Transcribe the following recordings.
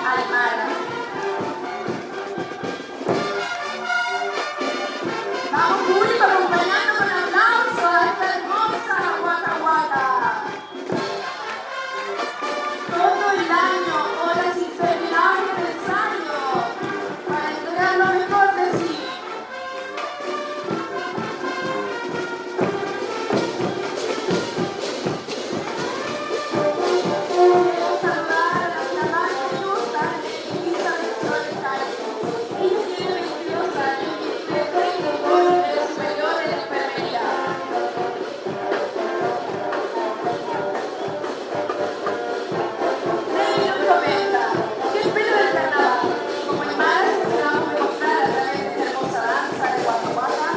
Aymara. Vamos público acompañando con aplausos a esta hermosa Waka Waka. Todo el año, horas interminables de ensayo para entregar lo mejor de sí. Quiero saludar a las damas que gustan de Elizabeth Flores Calle. Ella tiene 22 años y estudia técnico en el superior en enfermería. Ley nos comenta que el pelo del carnaval, como imagen que vamos a mostrar a través de esta hermosa danza de Waka Waka,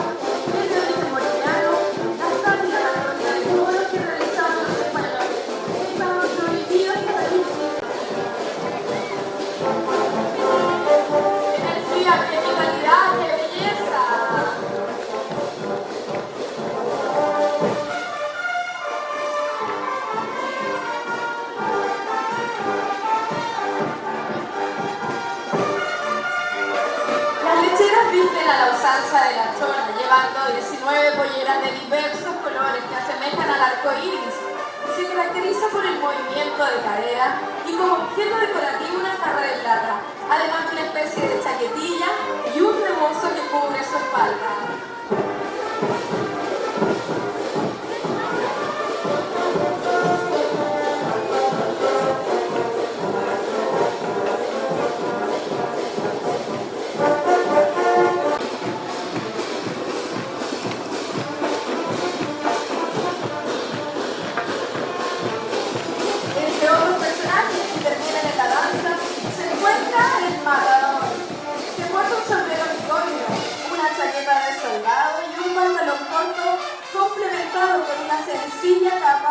es de origen boliviano, la sátira de la colonia de oro que realizaban los españoles, que estaban prohibidos en París. Energía, qué vitalidad, qué belleza. Las lecheras visten a la usanza de la chona, llevando 19 polleras de diversos colores que asemejan al arco iris. Se caracteriza por el movimiento de cadera y como objeto decorativo una jarra de plata, además de una especie de chaquetilla y un rebozo que cubre su espalda. Entre otros personajes que intervienen en la danza se encuentra el matador, que porta un sombrero bicornio, una chaqueta de soldado y un pantalón corto complementado con una sencilla capa